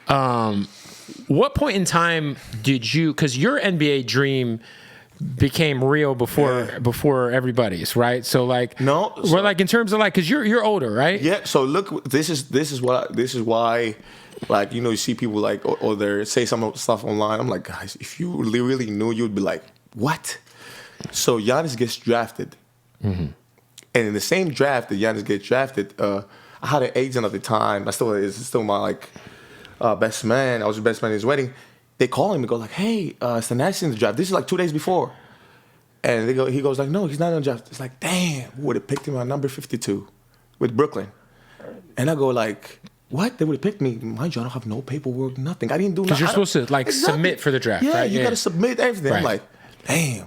What point in time did you? Because your NBA dream became real before everybody's, right? So like, No, we're like in terms of like, because you're older, right? Yeah. So look, this is why, like, you know, you see people like or they say some stuff online. I'm like, guys, if you really knew, you'd be like, what? So Giannis gets drafted, and in the same draft that Giannis gets drafted, I had an agent at the time. I still my like best man. I was the best man at his wedding. They call him and go like, hey, Thanasis in the draft. This is like 2 days before. And he goes like, no, he's not in the draft. It's like, damn, who would have picked him at number 52 with Brooklyn? And I go like, what? They would have picked me. Mind you, I don't have no paperwork, nothing. I didn't do nothing. Because you're supposed to like submit for the draft, yeah, right? You got to submit everything. Right. I'm like, damn.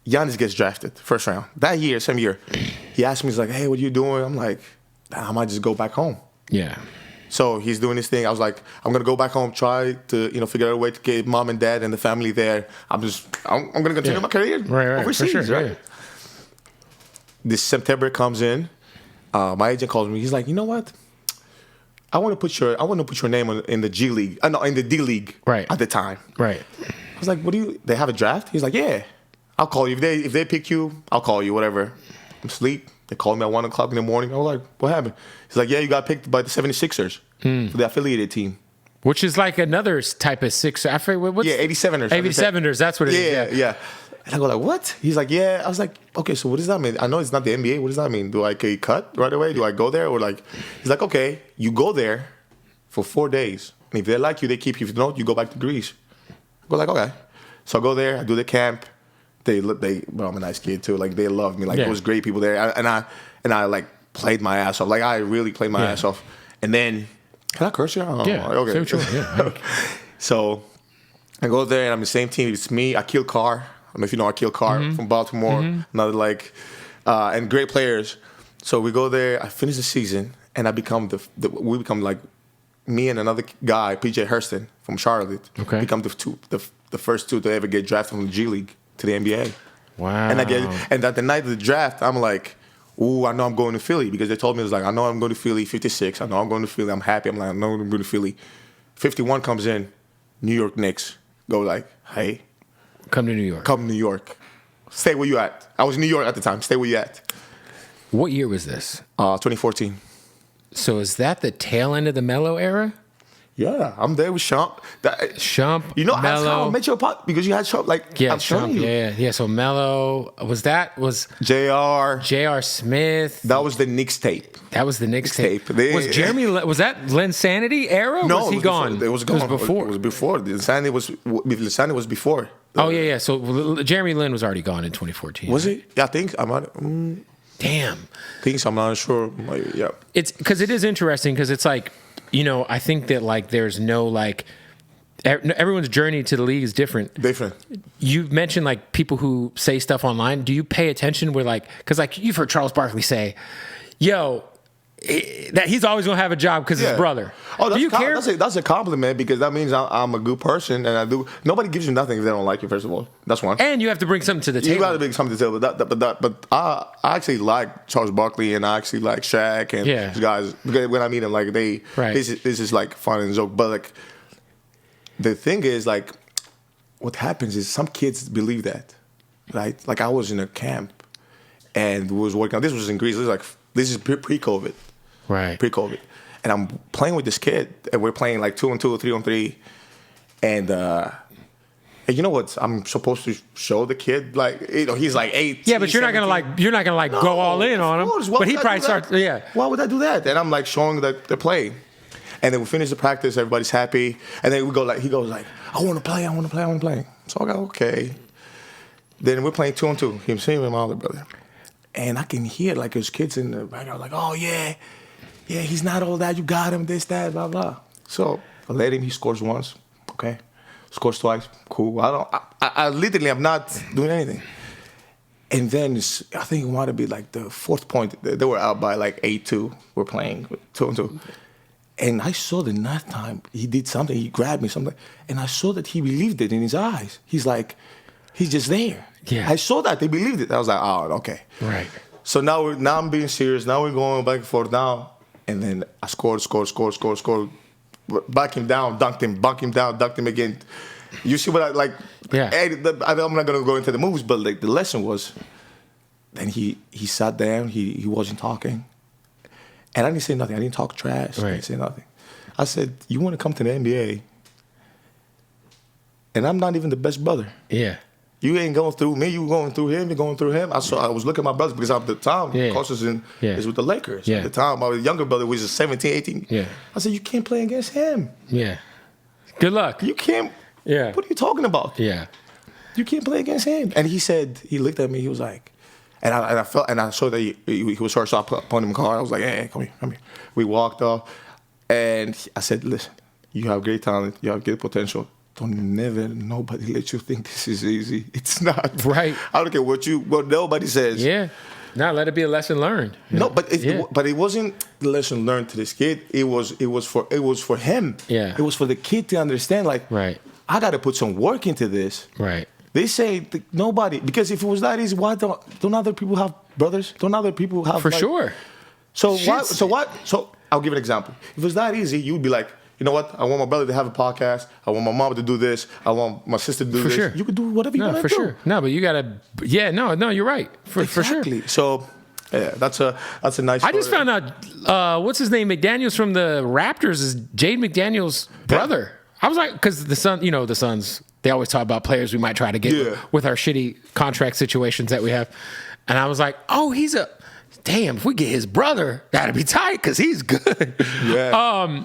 Giannis gets drafted first round. That year, same year. He asked me, he's like, hey, what are you doing? I'm like, I might just go back home. Yeah. So he's doing this thing. I was like, I'm gonna go back home, try to figure out a way to get mom and dad and the family there. I'm gonna continue my career overseas. For sure, right? yeah. This September comes in. My agent calls me. He's like, you know what? I want to put your name in the G League. No, in the D League. Right. At the time. Right. I was like, they have a draft? He's like, yeah. I'll call you if they pick you. I'll call you. Whatever. I'm asleep. They called me at 1 o'clock in the morning. I was like, what happened? He's like, yeah, you got picked by the 76ers for the affiliated team. Which is like another type of Sixer. I forget what's 87ers. 87ers, that's what it is. Yeah. And I go like, what? He's like, yeah. I was like, okay, so what does that mean? I know it's not the NBA. What does that mean? Do I get cut right away? Do I go there? Or like, he's like, okay, you go there for 4 days. And if they like you, they keep you. If they don't, you go back to Greece. I go like, okay. So I go there. I do the camp. Well, I'm a nice kid too. Like they loved me. Like there was great people there. And I like played my ass off. Like I really played my ass off. And then, can I curse you? Okay. Sure. Yeah. So I go there and I'm the same team. It's me, Akil Carr. I don't know if you know Akil Carr from Baltimore. Another like, and great players. So we go there. I finish the season and I become we become like me and another guy, PJ Hurston from Charlotte. Okay. Become the first two to ever get drafted from the G League to the NBA. Wow. And at the night of the draft, I'm like, ooh, I know I'm going to Philly because they told me, it was like, I know I'm going to Philly, 56. I know I'm going to Philly. I'm happy. I'm like, I know I'm going to Philly. 51 comes in, New York Knicks go like, hey. Come to New York. Come to New York. Stay where you at. I was in New York at the time. Stay where you at. What year was this? 2014. So is that the tail end of the Melo era? Yeah, I'm there with Shump. Shump, you know, that's how I Melo. met your pot because you had Shump. Like, Yeah, I'm showing Shump. you. Yeah. So Melo was JR. J.R. Smith. That was the Knicks tape. That was the Knicks tape. Was Jeremy? Was that Linsanity era? No, was he gone? It was gone. It was before. It was before. Linsanity was before. Oh yeah. So Jeremy Lin was already gone in 2014. Was he? Yeah, I think I might. Damn. Think so. I'm not sure. Yeah. It's because it is interesting because it's like, you know, I think that like there's no like everyone's journey to the league is different. You mentioned like people who say stuff online. Do you pay attention where like, because like you've heard Charles Barkley say, yo, that he's always going to have a job because his brother. Oh, do you care? That's a compliment because that means I'm a good person and I do. Nobody gives you nothing if they don't like you. First of all, that's one. And you have to bring something to the table. You got to bring something to the table. But I actually like Charles Barkley and I actually like Shaq and these guys because when I meet them, like this is like fun and joke. But like the thing is, like what happens is some kids believe that, right? Like I was in a camp and was working on. This was in Greece. This is pre-COVID. Right. Pre-COVID. And I'm playing with this kid, and we're playing like 2-on-2 or 3-on-3. And you know what? I'm supposed to show the kid, like, you know, he's like 8. Yeah, but you're not gonna go all in on him. But he probably starts. Yeah. Why would I do that? And I'm like showing the play. And then we finish the practice, everybody's happy. And then he goes like, I want to play. So I go, okay. Then we're playing 2-on-2. Him seeing my other brother. And I can hear like his kids in the background, like, oh yeah, he's not all that. You got him, this, that, blah, blah. So I let him. He scores once, okay. Scores twice, cool. I literally am not doing anything. And then I think it might have been like the 4th point. They were out by like 8-2. We're playing with 2-on-2. And I saw the ninth time he did something. He grabbed me something, and I saw that he believed it in his eyes. He's like, he's just there. Yeah. I saw that. They believed it. I was like, oh, okay. Right. So now I'm being serious. Now we're going back and forth now. And then I scored. back him down, dunked him, bunk him down, dunked him again. You see what I like? Yeah. I'm not gonna go into the moves, but like the lesson was, then he sat down, he wasn't talking, and I didn't say nothing. I didn't talk trash. Right. I didn't say nothing. I said, "You want to come to the NBA?" And I'm not even the best brother. Yeah. You ain't going through me. You going through him. You're going through him. I was looking at my brothers because at the time, coach is with the Lakers. Yeah. At the time, my younger brother was 17, 18. Yeah. I said, you can't play against him. Yeah. Good luck. You can't. Yeah. What are you talking about? Yeah. You can't play against him. And he said, he looked at me. He was like, and I saw that he was hurt. So I put him in the car. I was like, hey, come here. We walked off. And I said, listen, you have great talent. You have great potential. Don't never nobody let you think this is easy. It's not. Right. I don't care what nobody says. Yeah. No, let it be a lesson learned. No, but it wasn't the lesson learned to this kid. It was for him. Yeah. It was for the kid to understand. Like, right. I got to put some work into this. Right. They say nobody, because if it was that easy, why don't other people have brothers? Don't other people have for sure? So why? So what? So I'll give an example. If it was that easy, you'd be like, you know what? I want my brother to have a podcast. I want my mom to do this. I want my sister to do this. Sure. You could do whatever you want to do. For sure. No, but you gotta. Yeah. No. You're right. For sure. So, yeah, that's a nice. I just found out what's his name, McDaniels from the Raptors is Jade McDaniels' brother. I was like, because the Suns, they always talk about players we might try to get with our shitty contract situations that we have, and I was like, oh, damn, if we get his brother, that'd be tight because he's good. Yeah.